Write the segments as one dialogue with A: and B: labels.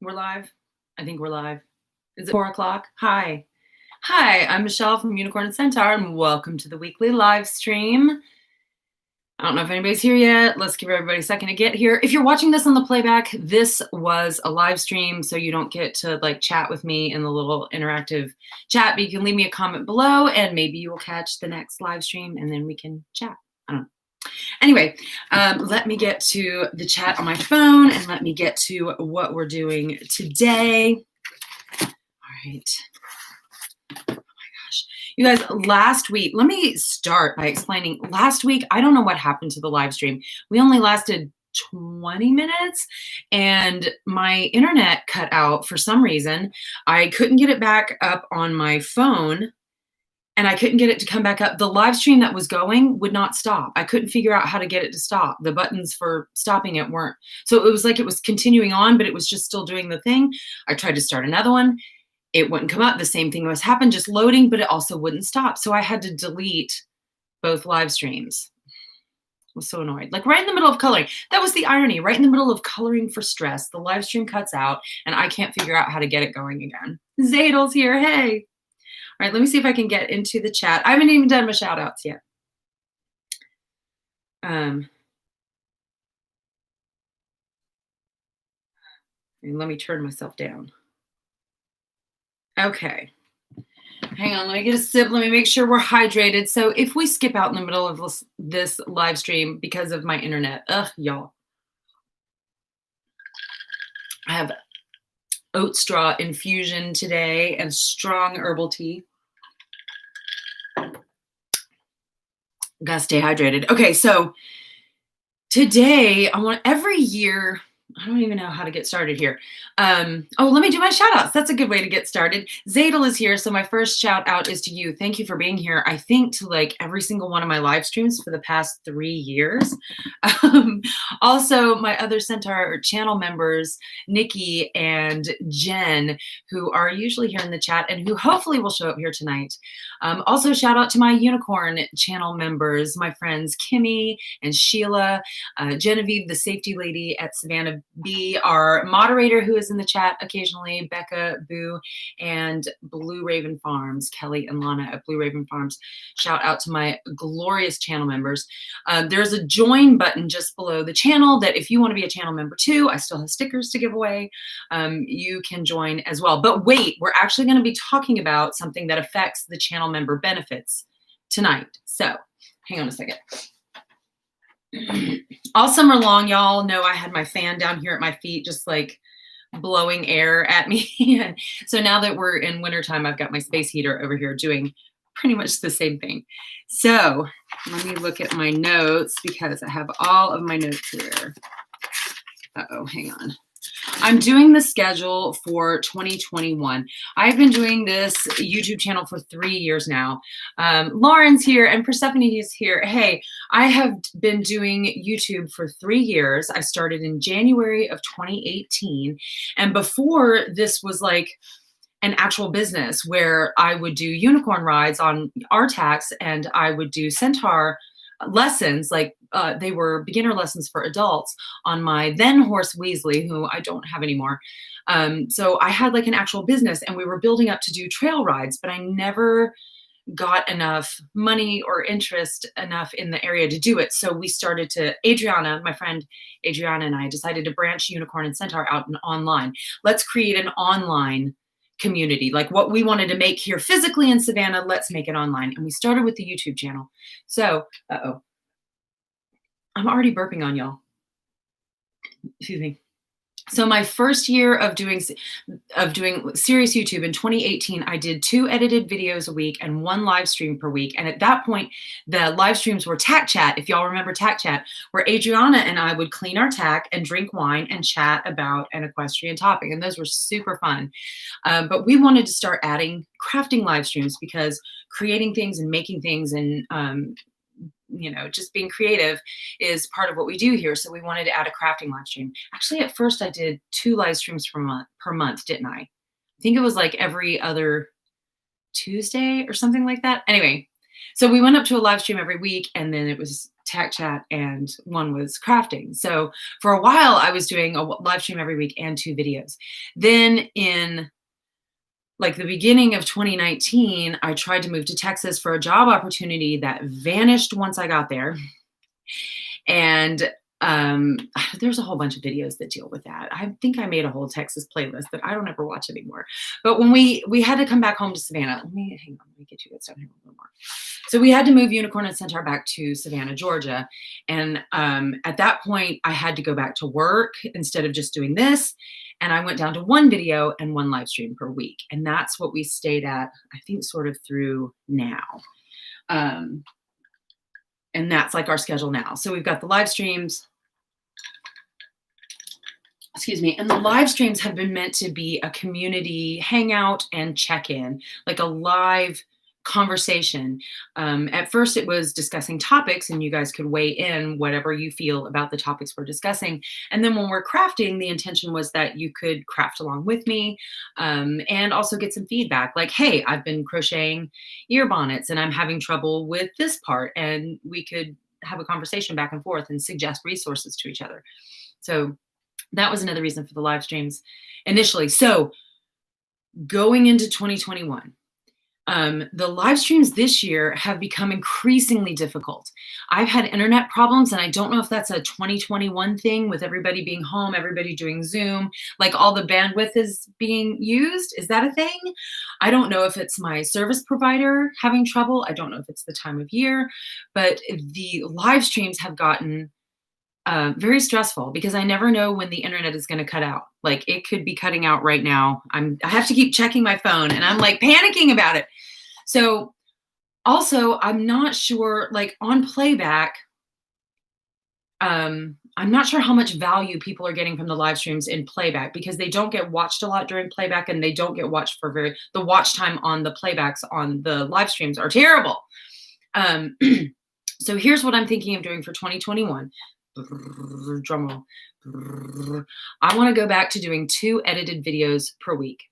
A: We're live? I think we're live. Is it 4 o'clock? Hi. Hi, I'm Michelle from Unicorn Centaur, and welcome to the weekly live stream. I don't know if anybody's here yet. Let's give everybody a second to get here. If you're watching this on the playback, this was a live stream, so you don't get to like chat with me in the little interactive chat, but you can leave me a comment below, and maybe you will catch the next live stream, and then we can chat. I don't know. Anyway, let me get to the chat on my phone and let me get to what we're doing today. All right. Oh my gosh. You guys, last week, let me start by explaining. Last week, I don't know what happened to the live stream. We only lasted 20 minutes and my internet cut out for some reason. I couldn't get it back up on my phone. And I couldn't get it to come back up. The live stream that was going would not stop. I couldn't figure out how to get it to stop. The buttons for stopping it weren't. So it was like it was continuing on, but it was just still doing the thing. I tried to start another one. It wouldn't come up. The same thing was happened, just loading, but it also wouldn't stop. So I had to delete both live streams. I was so annoyed. Like right in the middle of coloring. That was the irony. Right in the middle of coloring for stress, the live stream cuts out and I can't figure out how to get it going again. Zadel's here. Hey. All right, let me see if I can get into the chat. I haven't even done my shout outs yet. And let me turn myself down. Okay. Hang on, let me get a sip. Let me make sure we're hydrated. So if we skip out in the middle of this live stream because of my internet, y'all. I have oat straw infusion today and strong herbal tea. Gotta stay hydrated. Okay, so today I want every year, I don't even know how to get started here. Oh, let me do my shout outs. That's a good way to get started. Zadel is here. So my first shout out is to you. Thank you for being here. I think to like every single one of my live streams for the past 3 years. Also my other Centaur channel members, Nikki and Jen, who are usually here in the chat and who hopefully will show up here tonight. Also shout out to my Unicorn channel members, my friends, Kimmy and Sheila, Genevieve, the safety lady at Savannah B, our moderator who is in the chat occasionally, Becca, Boo, and Blue Raven Farms, Kelly and Lana at Blue Raven Farms. Shout out to my glorious channel members. There's a join button just below the channel that if you want to be a channel member too, I still have stickers to give away. You can join as well. But wait, we're actually going to be talking about something that affects the channel member benefits tonight. So hang on a second. All summer long, y'all know I had my fan down here at my feet, just like blowing air at me. So now that we're in wintertime, I've got my space heater over here doing pretty much the same thing. So let me look at my notes because I have all of my notes here. Uh-oh, hang on. I'm doing the schedule for 2021. I've been doing this YouTube channel for 3 years now. Lauren's here and Persephone is here. Hey, I have been doing YouTube for 3 years. I started in January of 2018. And before this was like an actual business where I would do unicorn rides on RTAX and I would do Centaur lessons, like they were beginner lessons for adults on my then horse Weasley, who I don't have anymore. So I had like an actual business and we were building up to do trail rides, but I never got enough money or interest enough in the area to do it. So we started to, Adriana, my friend Adriana and I decided to branch Unicorn and Centaur out and online. Let's create an online community, like what we wanted to make here physically in Savannah, let's make it online. And we started with the YouTube channel. So, I'm already burping on y'all. Excuse me. So my first year of doing serious YouTube in 2018, I did 2 edited videos a week and 1 live stream per week. And at that point, the live streams were tack chat. If y'all remember tack chat, where Adriana and I would clean our tack and drink wine and chat about an equestrian topic. And those were super fun. But we wanted to start adding crafting live streams because creating things and making things and you know, just being creative is part of what we do here. So we wanted to add a crafting live stream. Actually, at first I did 2 live streams per month, didn't I? I think it was like every other Tuesday or something like that. Anyway, so we went up to a live stream every week and then it was tech chat and one was crafting. So for a while I was doing a live stream every week and 2 videos. Then in like the beginning of 2019, I tried to move to Texas for a job opportunity that vanished once I got there. And there's a whole bunch of videos that deal with that. I think I made a whole Texas playlist that I don't ever watch anymore. But when we had to come back home to Savannah, let me get you guys down here a little more. So we had to move Unicorn and Centaur back to Savannah, Georgia. And at that point, I had to go back to work instead of just doing this. And I went down to 1 video and 1 live stream per week. And that's what we stayed at, I think, sort of through now. And that's like our schedule now. So we've got the live streams. Excuse me. And the live streams have been meant to be a community hangout and check-in, like a live conversation. At first it was discussing topics and you guys could weigh in whatever you feel about the topics we're discussing. And then when we're crafting, the intention was that you could craft along with me and also get some feedback like, hey, I've been crocheting ear bonnets and I'm having trouble with this part. And we could have a conversation back and forth and suggest resources to each other. So that was another reason for the live streams initially. So going into 2021, the live streams this year have become increasingly difficult. I've had internet problems, and I don't know if that's a 2021 thing with everybody being home, everybody doing Zoom, like all the bandwidth is being used. Is that a thing? I don't know if it's my service provider having trouble. I don't know if it's the time of year, but the live streams have gotten very stressful because I never know when the internet is going to cut out. Like it could be cutting out right now. I have to keep checking my phone and I'm like panicking about it. So also I'm not sure, like on playback, I'm not sure how much value people are getting from the live streams in playback because they don't get watched a lot during playback and they don't get watched for the watch time on the playbacks on the live streams are terrible. So here's what I'm thinking of doing for 2021. Drum roll. I want to go back to doing 2 edited videos per week.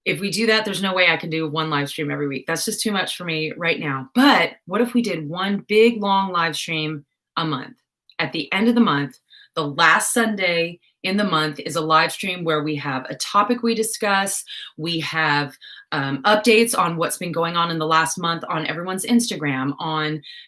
A: If we do that, there's no way I can do 1 live stream every week. That's just too much for me right now. But what if we did 1 big, long live stream a month? At the end of the month, the last Sunday in the month is a live stream where we have a topic we discuss. We have updates on what's been going on in the last month on everyone's Instagram,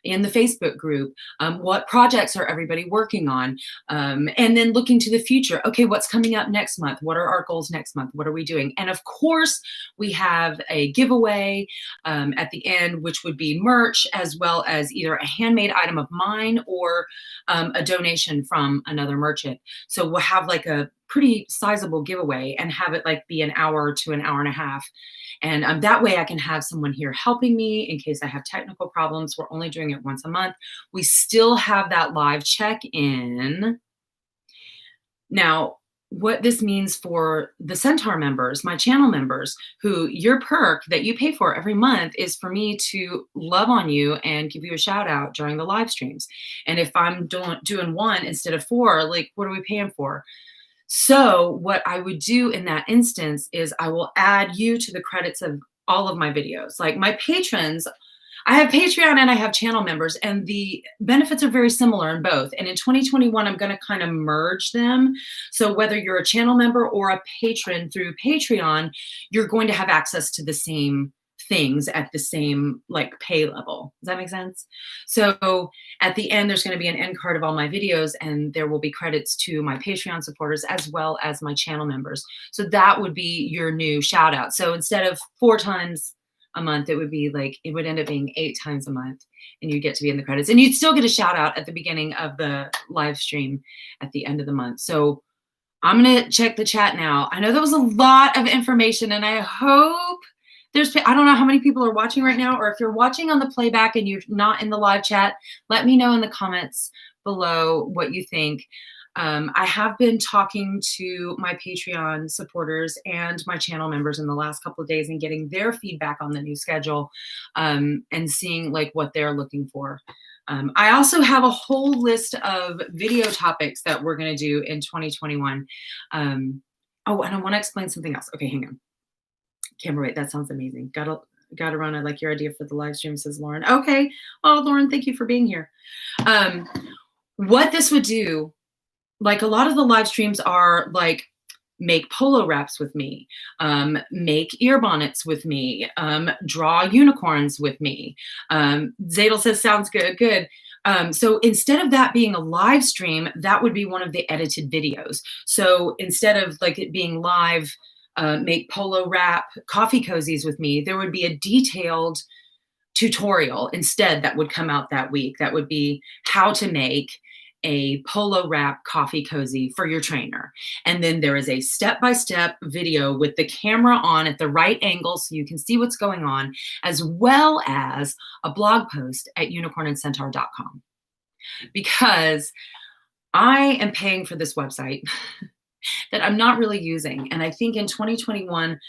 A: in the Facebook group, what projects are everybody working on, and then looking to the future. Okay, what's coming up next month? What are our goals next month? What are we doing? And of course, we have a giveaway at the end, which would be merch, as well as either a handmade item of mine or a donation from another merchant. So we'll have like a pretty sizable giveaway and have it like be an hour to an hour and a half. And that way I can have someone here helping me in case I have technical problems. We're only doing it once a month. We still have that live check-in. Now, what this means for the Centaur members, my channel members, who your perk that you pay for every month is for me to love on you and give you a shout out during the live streams. And if I'm doing 1 instead of 4, like what are we paying for? So what I would do in that instance is I will add you to the credits of all of my videos. Like my patrons, I have Patreon and I have channel members, and the benefits are very similar in both. And in 2021, I'm going to kind of merge them. So whether you're a channel member or a patron through Patreon, you're going to have access to the same things at the same like pay level. Does that make sense? So at the end, there's going to be an end card of all my videos, and there will be credits to my Patreon supporters as well as my channel members. So that would be your new shout out. So instead of 4 times a month, it would be like, it would end up being 8 times a month, and you get to be in the credits, and you'd still get a shout out at the beginning of the live stream at the end of the month. So I'm going to check the chat now. I know that was a lot of information, and I hope I don't know how many people are watching right now, or if you're watching on the playback and you're not in the live chat, let me know in the comments below what you think. I have been talking to my Patreon supporters and my channel members in the last couple of days and getting their feedback on the new schedule and seeing like what they're looking for. I also have a whole list of video topics that we're going to do in 2021. Oh, and I want to explain something else. Okay, hang on. Camera rate, that sounds amazing. got to run. I like your idea for the live stream, says Lauren. Okay. Oh, Lauren, thank you for being here. What this would do, like a lot of the live streams are like, make polo wraps with me, make ear bonnets with me, draw unicorns with me. Zadel says, sounds good, good. So instead of that being a live stream, that would be one of the edited videos. So instead of like it being live, make polo wrap coffee cozies with me, there would be a detailed tutorial instead that would come out that week. That would be how to make a polo wrap coffee cozy for your trainer. And then there is a step-by-step video with the camera on at the right angle so you can see what's going on, as well as a blog post at unicornandcentaur.com. Because I am paying for this website that I'm not really using. And I think in 2021,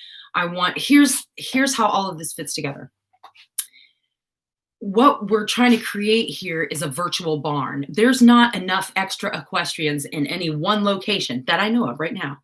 A: here's how all of this fits together. What we're trying to create here is a virtual barn. There's not enough extra equestrians in any one location that I know of right now,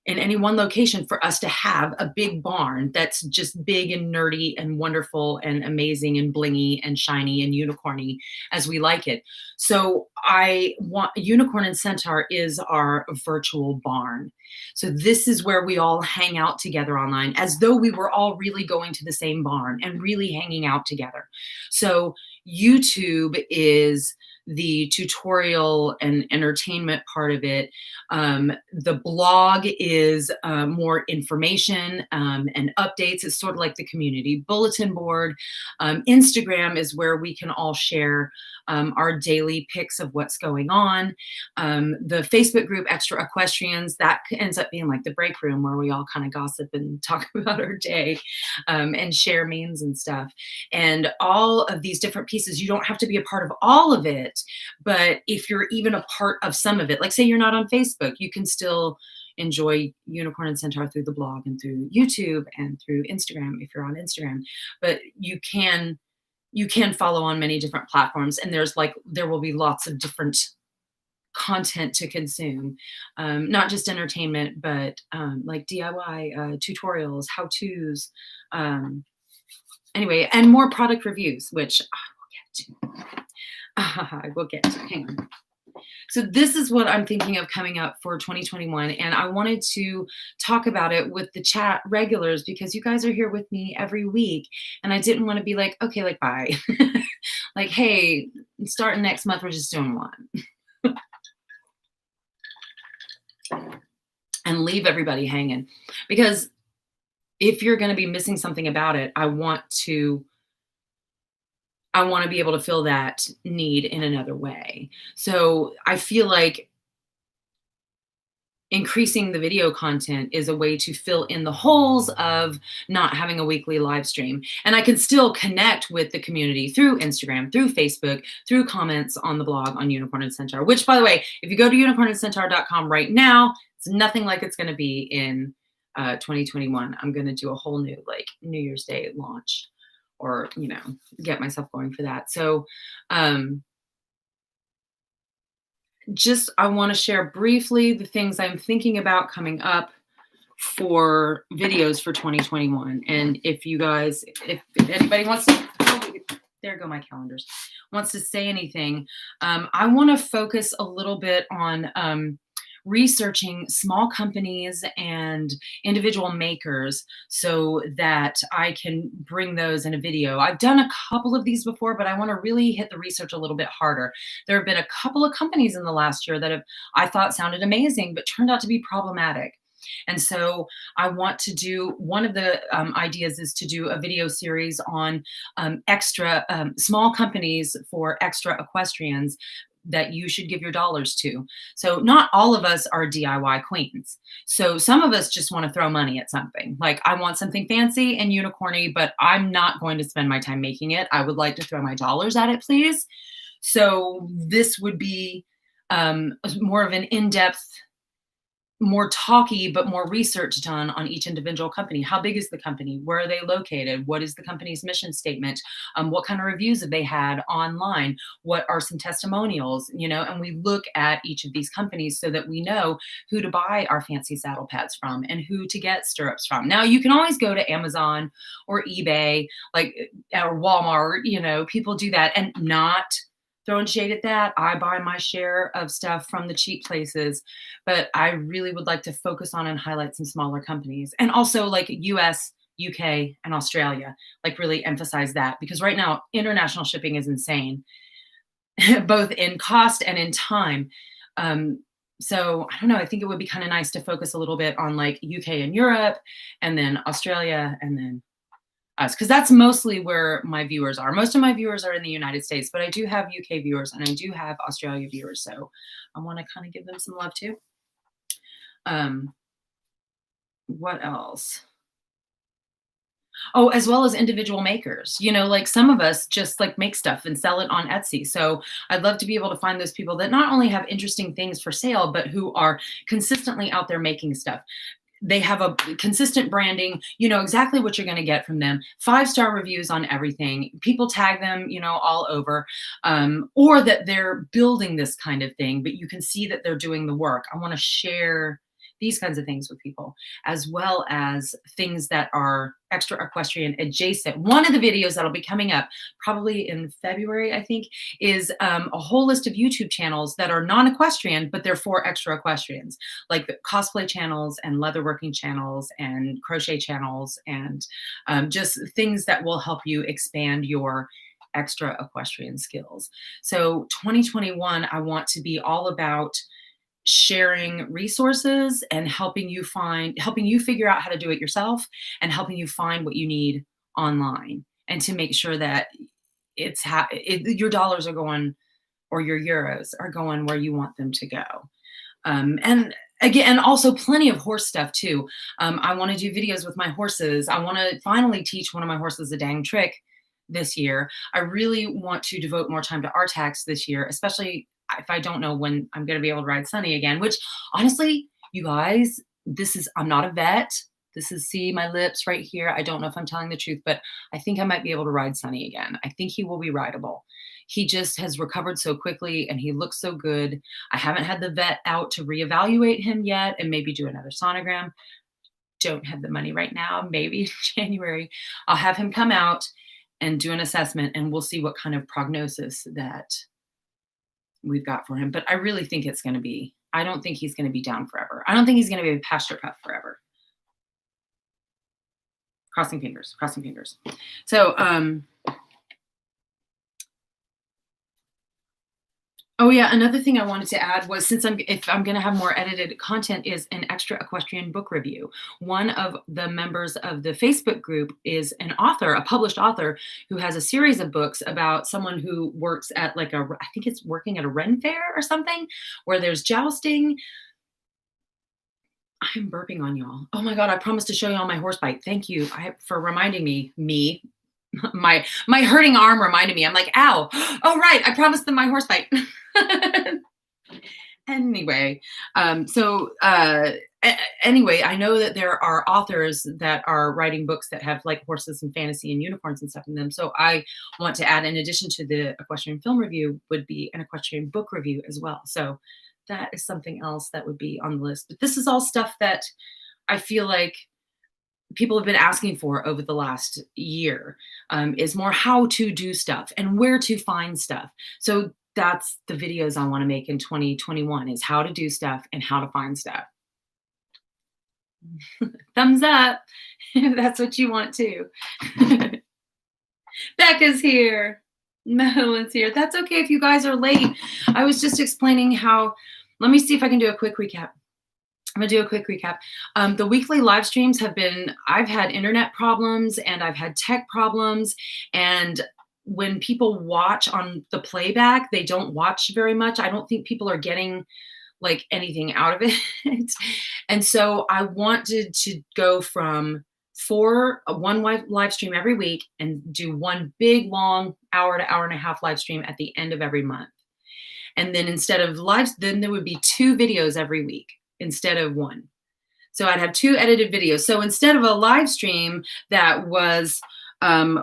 A: in any one location for us to have a big barn that's just big and nerdy and wonderful and amazing and blingy and shiny and unicorny as we like it. So I want Unicorn and Centaur is our virtual barn. So this is where we all hang out together online as though we were all really going to the same barn and really hanging out together. So YouTube is the tutorial and entertainment part of it. The blog is more information and updates. It's sort of like the community bulletin board. Instagram is where we can all share our daily pics of what's going on. The Facebook group, Extra Equestrians, that ends up being like the break room where we all kind of gossip and talk about our day and share memes and stuff. And all of these different pieces, you don't have to be a part of all of it. But if you're even a part of some of it, like say you're not on Facebook, you can still enjoy Unicorn and Centaur through the blog and through YouTube and through Instagram if you're on Instagram. But you can follow on many different platforms, and there will be lots of different content to consume, not just entertainment, but like DIY tutorials, how-tos, anyway, and more product reviews, which I will get to. Hang on. So this is what I'm thinking of coming up for 2021. And I wanted to talk about it with the chat regulars because you guys are here with me every week. And I didn't want to be like, okay, like, bye. Like, hey, starting next month, we're just doing one. And leave everybody hanging. Because if you're going to be missing something about it, I want to be able to fill that need in another way. So I feel like increasing the video content is a way to fill in the holes of not having a weekly live stream. And I can still connect with the community through Instagram, through Facebook, through comments on the blog on Unicorn and Centaur, which, by the way, if you go to unicornandcentaur.com right now, it's nothing like it's going to be in 2021. I'm going to do a whole new like New Year's Day launch, or, you know, get myself going for that. So just I want to share briefly the things I'm thinking about coming up for videos for 2021. And if you guys, if anybody wants to, there go my calendars, wants to say anything, I want to focus a little bit on researching small companies and individual makers so that I can bring those in a video. I've done a couple of these before, but I want to really hit the research a little bit harder. There have been a couple of companies in the last year that I thought sounded amazing, but turned out to be problematic. And so I want to do, one of the ideas is to do a video series on small companies for extra equestrians that you should give your dollars to. So not all of us are DIY queens. So some of us just want to throw money at something. Like, I want something fancy and unicorny, but I'm not going to spend my time making it. I would like to throw my dollars at it, please. So this would be more of an in-depth more talky, but more research done on each individual company. How big is the company? Where are they located? What is the company's mission statement? What kind of reviews have they had online? What are some testimonials? And we look at each of these companies so that we know who to buy our fancy saddle pads from and who to get stirrups from. Now, you can always go to Amazon or eBay, like, or Walmart. People do that, and not throwing shade at that. I buy my share of stuff from the cheap places, but I really would like to focus on and highlight some smaller companies, and also like US, UK, and Australia, like really emphasize that, because right now international shipping is insane, both in cost and in time. So I don't know. I think it would be kind of nice to focus a little bit on like UK and Europe, and then Australia, and then us, because that's mostly where my viewers are. Most of my viewers are in the United States, but I do have UK viewers and I do have Australia viewers. So I want to kind of give them some love too. What else? Oh, as well as individual makers. Like some of us just like make stuff and sell it on Etsy. So I'd love to be able to find those people that not only have interesting things for sale, but who are consistently out there making stuff. They have a consistent branding. You know exactly what you're going to get from them. 5-star reviews on everything. People tag them, all over, or that they're building this kind of thing, but you can see that they're doing the work. I want to share these kinds of things with people, as well as things that are extra equestrian adjacent. One of the videos that'll be coming up probably in February, I think, is a whole list of YouTube channels that are non-equestrian, but they're for extra equestrians, like the cosplay channels and leatherworking channels and crochet channels, and just things that will help you expand your extra equestrian skills. So 2021, I want to be all about sharing resources and helping you figure out how to do it yourself, and helping you find what you need online, and to make sure that your dollars are going, or your euros are going where you want them to go. And again, also plenty of horse stuff too. I want to do videos with my horses. I want to finally teach one of my horses a dang trick this year. I really want to devote more time to RTAX this year, especially if I don't know when I'm going to be able to ride Sunny again, which honestly, you guys, I'm not a vet. See my lips right here. I don't know if I'm telling the truth, but I think I might be able to ride Sunny again. I think he will be rideable. He just has recovered so quickly and he looks so good. I haven't had the vet out to reevaluate him yet and maybe do another sonogram. Don't have the money right now. Maybe in January, I'll have him come out and do an assessment, and we'll see what kind of prognosis that we've got for him. But I really think I don't think he's going to be down forever. I don't think he's going to be a pasture pup forever. Crossing fingers. So, oh yeah, another thing I wanted to add was, if I'm going to have more edited content, is an extra equestrian book review. One of the members of the Facebook group is an author, a published author, who has a series of books about someone who works at I think it's working at a Ren fair or something, where there's jousting. I'm burping on y'all. Oh my God, I promised to show y'all my horse bite. Thank you for reminding me. My hurting arm reminded me. I'm like, ow. Oh, right. I promised them my horse bite. Anyway, anyway, I know that there are authors that are writing books that have like horses and fantasy and unicorns and stuff in them. So I want to add, in addition to the equestrian film review, would be an equestrian book review as well. So that is something else that would be on the list. But this is all stuff that I feel like people have been asking for over the last year, is more how to do stuff and where to find stuff. So that's the videos I want to make in 2021, is how to do stuff and how to find stuff. Thumbs up if that's what you want too. Becca's here. Madeline's here. That's okay if you guys are late. I was just explaining how, let me see if I can do a quick recap. I'm going to do a quick recap. The weekly live streams I've had internet problems and I've had tech problems. And when people watch on the playback, they don't watch very much. I don't think people are getting like anything out of it. And so I wanted to go from one live stream every week and do one big, long hour to hour and a half live stream at the end of every month. And then instead of then there would be 2 videos every week. instead of one. So I'd have 2 edited videos. So instead of a live stream that was,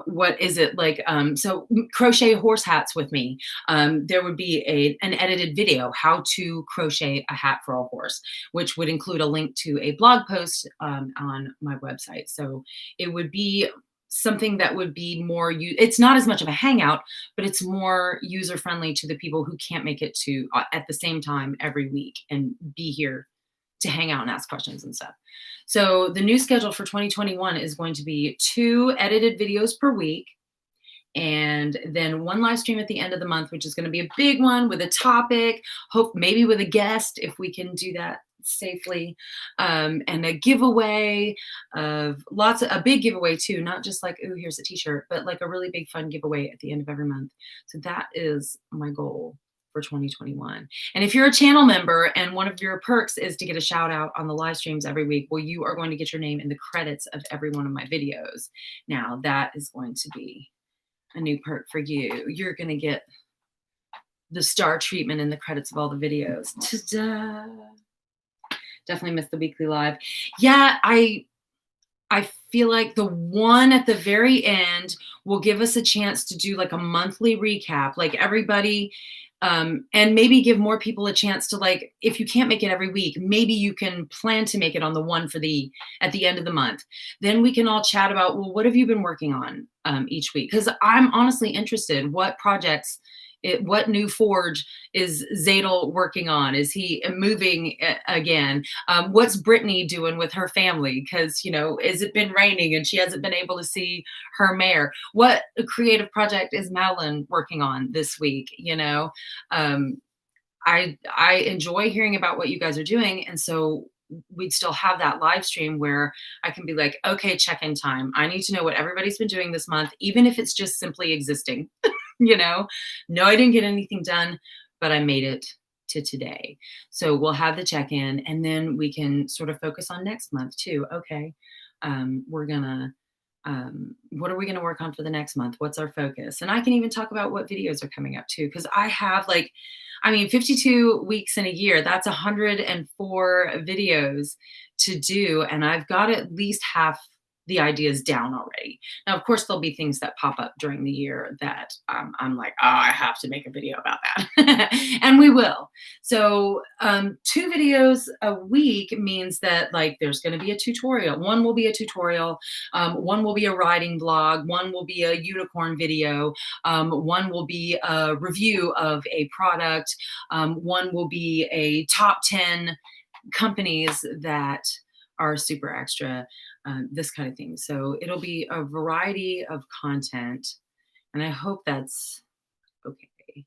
A: what is it like? So crochet horse hats with me. There would be an edited video, how to crochet a hat for a horse, which would include a link to a blog post on my website. So it would be something that would be more, it's not as much of a hangout, but it's more user friendly to the people who can't make it to at the same time every week and be here to hang out and ask questions and stuff. So the new schedule for 2021 is going to be 2 edited videos per week, and then 1 live stream at the end of the month, which is going to be a big one with a topic, hope maybe with a guest if we can do that safely, and a giveaway of a big giveaway too, not just like, oh, here's a t-shirt, but like a really big fun giveaway at the end of every month. So that is my goal for 2021. And if you're a channel member and one of your perks is to get a shout out on the live streams every week, well, you are going to get your name in the credits of every one of my videos. Now that is going to be a new perk for you. You're going to get the star treatment in the credits of all the videos. Ta-da! Definitely missed the weekly live. Yeah, I feel like the one at the very end will give us a chance to do like a monthly recap, like everybody, and maybe give more people a chance to, like, if you can't make it every week, maybe you can plan to make it on the one at the end of the month. Then we can all chat about, well, what have you been working on each week? Because I'm honestly interested, what projects, what new forge is Zadel working on? Is he moving again? What's Brittany doing with her family? Because, has it been raining and she hasn't been able to see her mare? What creative project is Madeline working on this week? I enjoy hearing about what you guys are doing. And so we'd still have that live stream where I can be like, okay, check-in time. I need to know what everybody's been doing this month, even if it's just simply existing. No, I didn't get anything done, but I made it to today. So we'll have the check-in, and then we can sort of focus on next month too. Okay, what are we gonna work on for the next month? What's our focus? And I can even talk about what videos are coming up too, because I have 52 weeks in a year. That's 104 videos to do, and I've got at least half the ideas down already. Now, of course, there'll be things that pop up during the year that I'm like, oh, I have to make a video about that. And we will. So 2 videos a week means that there's going to be a tutorial. One will be a tutorial. One will be a riding vlog. One will be a unicorn video. One will be a review of a product. One will be a top 10 companies that are super extra. This kind of thing. So it'll be a variety of content, and I hope that's okay.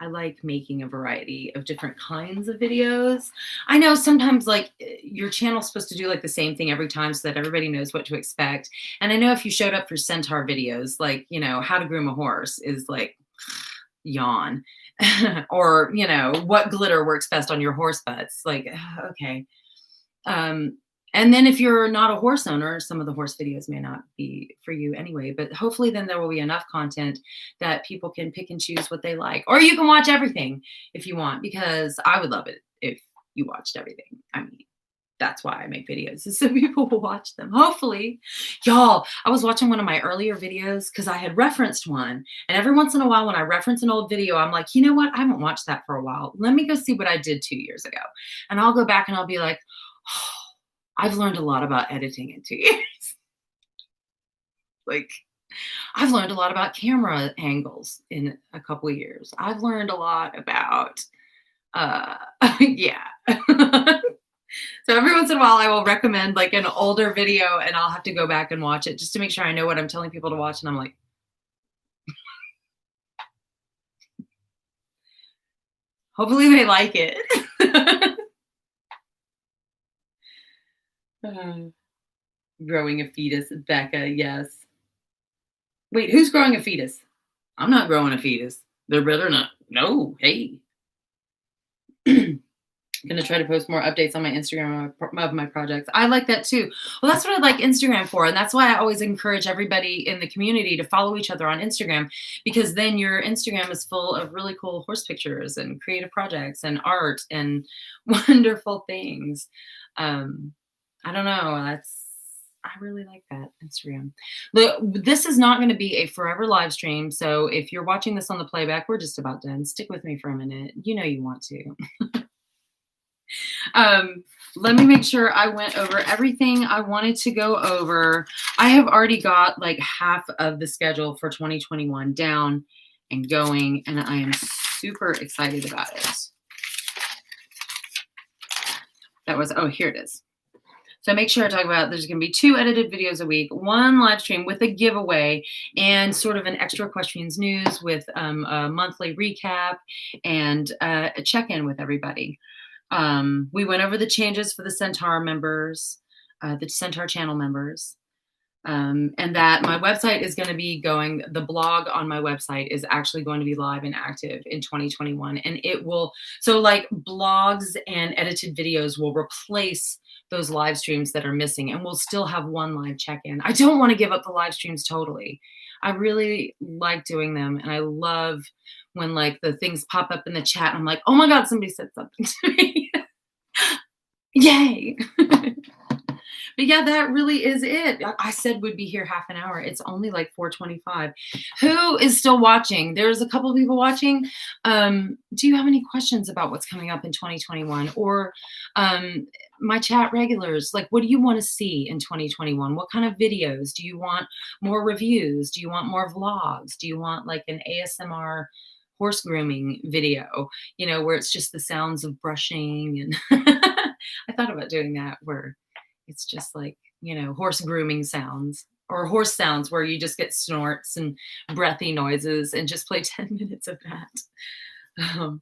A: I like making a variety of different kinds of videos. I know sometimes your channel's supposed to do the same thing every time so that everybody knows what to expect. And I know if you showed up for Centaur videos, how to groom a horse is yawn. Or, what glitter works best on your horse butts. Okay. And then if you're not a horse owner, some of the horse videos may not be for you anyway, but hopefully then there will be enough content that people can pick and choose what they like. Or you can watch everything if you want, because I would love it if you watched everything. I mean, that's why I make videos, is so people will watch them. Hopefully. Y'all, I was watching one of my earlier videos because I had referenced one. And every once in a while when I reference an old video, I'm like, you know what? I haven't watched that for a while. Let me go see what I did 2 years ago. And I'll go back and I'll be like, oh, I've learned a lot about editing in 2 years. I've learned a lot about camera angles in a couple of years. I've learned a lot about, yeah. So every once in a while I will recommend an older video, and I'll have to go back and watch it just to make sure I know what I'm telling people to watch. And I'm like, hopefully they like it. Growing a fetus, Becca, yes. Wait, who's growing a fetus? I'm not growing a fetus. They're better not. No, hey. Gonna try to post more updates on my Instagram of my projects. I like that too. Well, that's what I like Instagram for, and that's why I always encourage everybody in the community to follow each other on Instagram, because then your Instagram is full of really cool horse pictures and creative projects and art and wonderful things. I don't know. I really like that Instagram. Look, this is not going to be a forever live stream, so if you're watching this on the playback, we're just about done. Stick with me for a minute. You know you want to. Let me make sure I went over everything I wanted to go over. I have already got like half of the schedule for 2021 down and going, and I am super excited about it. Oh, here it is. So make sure I talk about there's going to be 2 edited videos a week, 1 live stream with a giveaway, and sort of an extra Equestrians news with a monthly recap and a check-in with everybody. We went over the changes for the Centaur members, the Centaur channel members, and that my website is going to be going, the blog on my website is actually going to be live and active in 2021. And it will, so like blogs and edited videos will replace those live streams that are missing, and we'll still have 1 live check-in. I don't want to give up the live streams totally. I really like doing them, and I love when like the things pop up in the chat and I'm like, oh my God, somebody said something to me. Yay. But yeah, that really is it. I said we'd be here half an hour. It's only like 4:25. Who is still watching? There's a couple of people watching. Do you have any questions about what's coming up in 2021? Or my chat regulars, like, what do you want to see in 2021? What kind of videos? Do you want more reviews? Do you want more vlogs? Do you want like an ASMR horse grooming video, you know, where it's just the sounds of brushing? And I thought about doing that, where it's just like, you know, horse grooming sounds, or horse sounds where you just get snorts and breathy noises, and just play 10 minutes of that.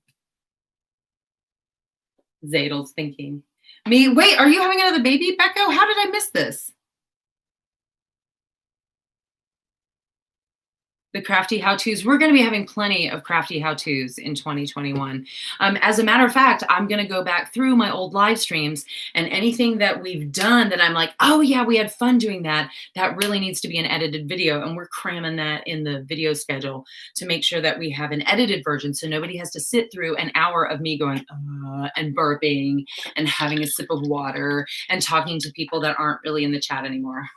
A: Zadel's thinking. Me, wait, are you having another baby, Becco? How did I miss this? The crafty how-tos. We're going to be having plenty of crafty how-tos in 2021. As a matter of fact, I'm going to go back through my old live streams, and anything that we've done that I'm like, oh yeah, we had fun doing that, that really needs to be an edited video. And we're cramming that in the video schedule to make sure that we have an edited version, so nobody has to sit through an hour of me going and burping and having a sip of water and talking to people that aren't really in the chat anymore.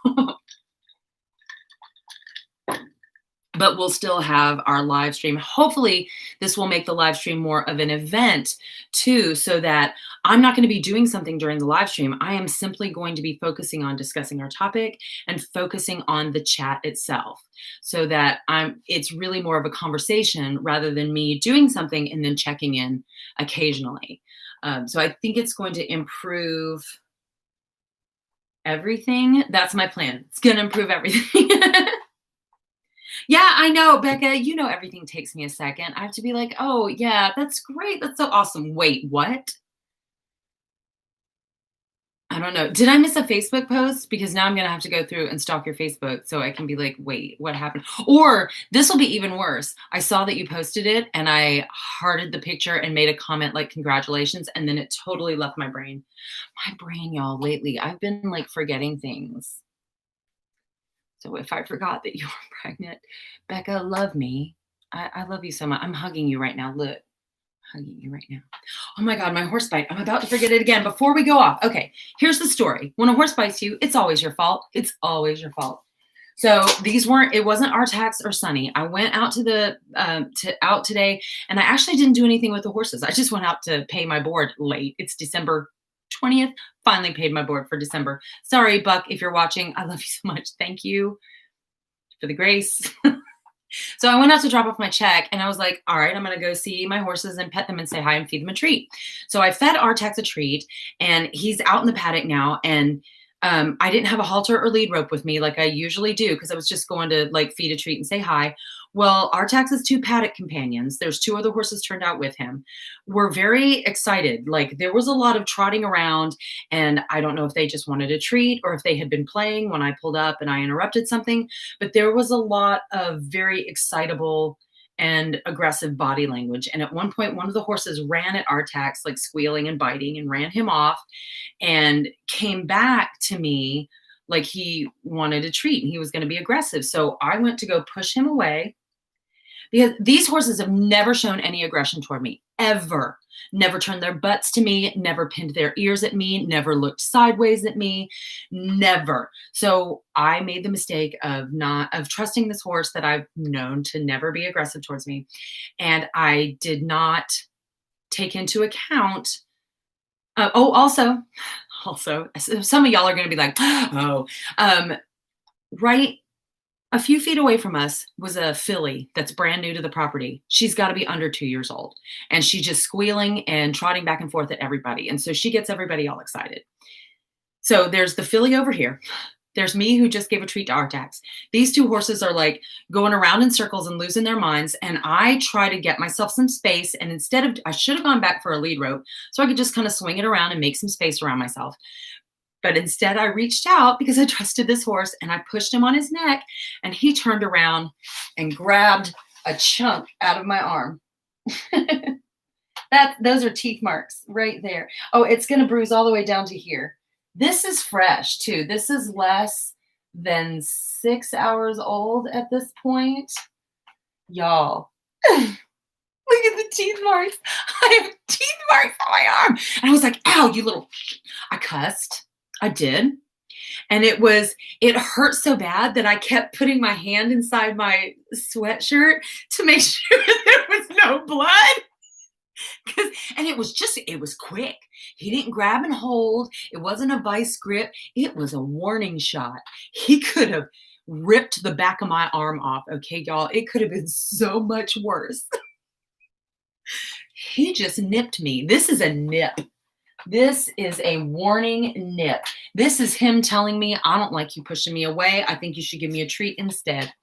A: But we'll still have our live stream. Hopefully this will make the live stream more of an event too, so that I'm not going to be doing something during the live stream. I am simply going to be focusing on discussing our topic and focusing on the chat itself, so that it's really more of a conversation rather than me doing something and then checking in occasionally. So I think it's going to improve everything. That's my plan. It's going to improve everything. Yeah, I know, Becca, you know, everything takes me a second. I have to be like, oh yeah, that's great. That's so awesome. Wait, what? I don't know. Did I miss a Facebook post? Because now I'm going to have to go through and stalk your Facebook so I can be like, wait, what happened? Or this will be even worse. I saw that you posted it and I hearted the picture and made a comment like, congratulations. And then it totally left my brain. My brain, y'all, lately, I've been like forgetting things. So if I forgot that you were pregnant, Becca, love me. I love you so much. I'm hugging you right now. Look, hugging you right now. Oh my God, my horse bite. I'm about to forget it again before we go off. Okay, here's the story. When a horse bites you, it's always your fault. It's always your fault. So it wasn't Artax or Sunny. I went out out today, and I actually didn't do anything with the horses. I just went out to pay my board late. It's December 20th. Finally paid my board for December. Sorry, Buck, if you're watching, I love you so much. Thank you for the grace. So I went out to drop off my check, and I was like, all right, I'm going to go see my horses and pet them and say hi and feed them a treat. So I fed Artax a treat, and he's out in the paddock now. And I didn't have a halter or lead rope with me like I usually do, because I was just going to like feed a treat and say hi. Well, Artax's 2 paddock companions, there's 2 other horses turned out with him, were very excited. Like there was a lot of trotting around, and I don't know if they just wanted a treat or if they had been playing when I pulled up and I interrupted something, but there was a lot of very excitable and aggressive body language. And at one point, one of the horses ran at Artax, like squealing and biting, and ran him off and came back to me like he wanted a treat and he was going to be aggressive. So I went to go push him away because these horses have never shown any aggression toward me, ever. Never turned their butts to me, never pinned their ears at me, never looked sideways at me, never. So I made the mistake of trusting this horse that I've known to never be aggressive towards me. And I did not take into account. Also, some of y'all are going to be like, right a few feet away from us was a filly that's brand new to the property. She's got to be under 2 years old. And she's just squealing and trotting back and forth at everybody. And so she gets everybody all excited. So there's the filly over here. There's me who just gave a treat to Artax. These two horses are like going around in circles and losing their minds. And I try to get myself some space. And I should have gone back for a lead rope so I could just kind of swing it around and make some space around myself. But instead I reached out because I trusted this horse and I pushed him on his neck and he turned around and grabbed a chunk out of my arm. Those are teeth marks right there. Oh, it's going to bruise all the way down to here. This is fresh too. This is less than 6 hours old at this point. Y'all, look at the teeth marks. I have teeth marks on my arm. And I was like, ow, you little, I cussed. I did. And it hurt so bad that I kept putting my hand inside my sweatshirt to make sure there was no blood. And it was quick. He didn't grab and hold. It wasn't a vice grip. It was a warning shot. He could have ripped the back of my arm off. Okay, y'all, it could have been so much worse. He just nipped me. This is a nip. This is a warning nip. This is him telling me, I don't like you pushing me away. I think you should give me a treat instead.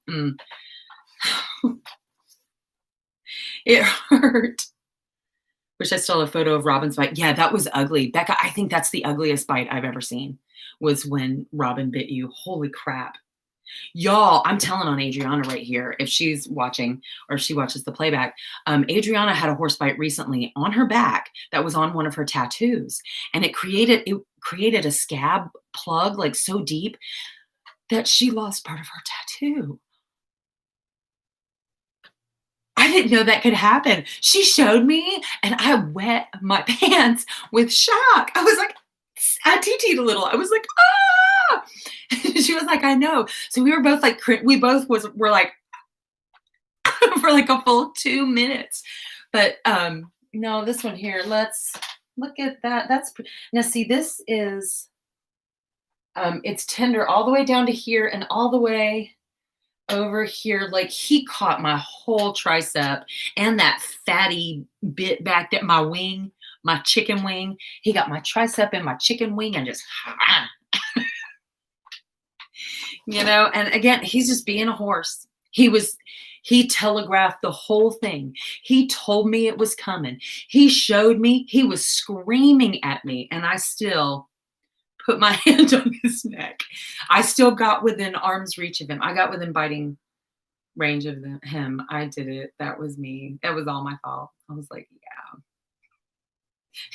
A: It hurt. Wish I still have a photo of Robin's bite. Yeah, that was ugly. Becca, I think that's the ugliest bite I've ever seen, was when Robin bit you. Holy crap. Y'all, I'm telling on Adriana right here, if she's watching or if she watches the playback. Adriana had a horse bite recently on her back that was on one of her tattoos. And it created a scab plug like so deep that she lost part of her tattoo. I didn't know that could happen. She showed me and I wet my pants with shock. I was like, I TT'd a little. I was like, ah! She was like, I know. So we were both like, we're like, for like a full 2 minutes. But no, this one here, let's look at that. Now see, this is, it's tender all the way down to here and all the way over here. Like he caught my whole tricep and that fatty bit back there, my wing, my chicken wing. He got my tricep and my chicken wing and just, and again, he's just being a horse. He telegraphed the whole thing. He told me it was coming. He showed me, he was screaming at me, and I still put my hand on his neck. I still got within arm's reach of him. I got within biting range of him. I did it. That was me. That was all my fault. I was like, yeah.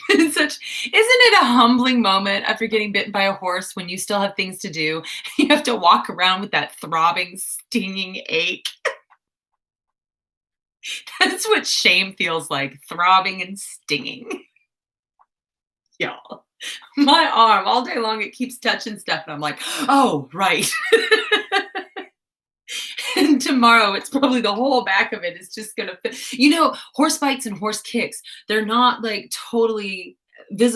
A: Isn't it a humbling moment after getting bitten by a horse when you still have things to do? You have to walk around with that throbbing, stinging ache. That's what shame feels like, throbbing and stinging. Y'all, my arm all day long, it keeps touching stuff. And I'm like, oh, right. And tomorrow, it's probably the whole back of it is just going to fit. Horse bites and horse kicks, they're not like totally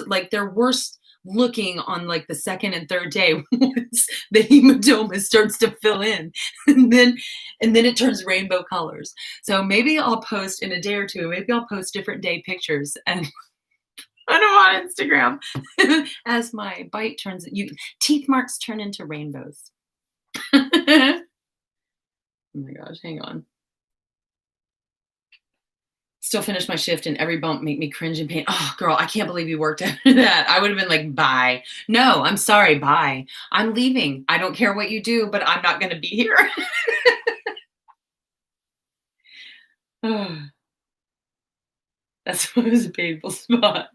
A: like they're worse looking on like the second and third day once the hematoma starts to fill in. And then it turns rainbow colors. So maybe I'll post in a day or two, maybe I'll post different day pictures and put them on Instagram as my bite turns, teeth marks turn into rainbows. Oh my gosh, hang on. Still finish my shift and every bump make me cringe in pain. Oh, girl, I can't believe you worked after that. I would have been like, bye. No, I'm sorry, bye. I'm leaving. I don't care what you do, but I'm not going to be here. That's why it was a painful spot.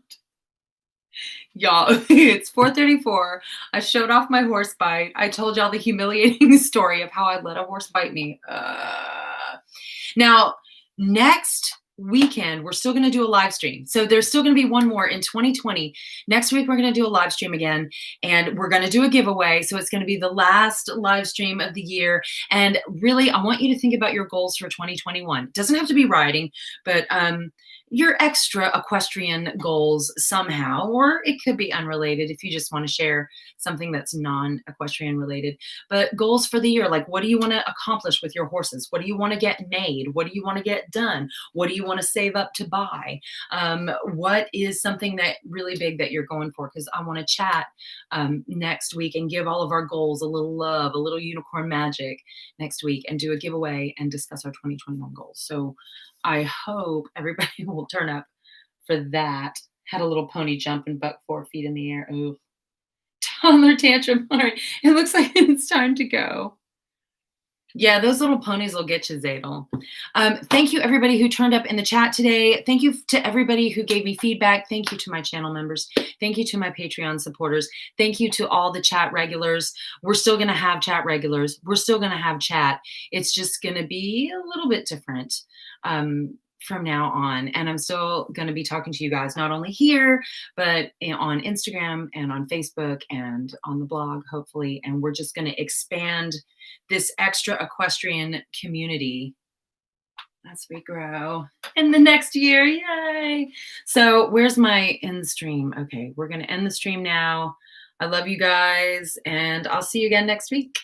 A: Y'all, it's 4:34. I showed off my horse bite. I told y'all the humiliating story of how I let a horse bite me. Now, next weekend, we're still going to do a live stream. So there's still going to be one more in 2020. Next week, we're going to do a live stream again, and we're going to do a giveaway. So it's going to be the last live stream of the year. And really, I want you to think about your goals for 2021. It doesn't have to be riding, but your extra equestrian goals somehow, or it could be unrelated if you just want to share something that's non-equestrian related. But goals for the year, like what do you want to accomplish with your horses? What do you want to get made? What do you want to get done? What do you want to save up to buy? What is something that really big that you're going for? Because I want to chat next week and give all of our goals a little love, a little unicorn magic next week, and do a giveaway and discuss our 2021 goals. So I hope everybody will turn up for that. Had a little pony jump and buck 4 feet in the air. Ooh. Toddler tantrum. All right. It looks like it's time to go. Yeah, those little ponies will get you, Zadel. Thank you, everybody who turned up in the chat today. Thank you to everybody who gave me feedback. Thank you to my channel members. Thank you to my Patreon supporters. Thank you to all the chat regulars. We're still going to have chat regulars. We're still going to have chat. It's just going to be a little bit different from now on. And I'm still going to be talking to you guys, not only here, but on Instagram and on Facebook and on the blog, hopefully. And we're just going to expand this extra equestrian community as we grow in the next year. Yay. So where's my end stream? Okay, we're going to end the stream now. I love you guys, and I'll see you again next week.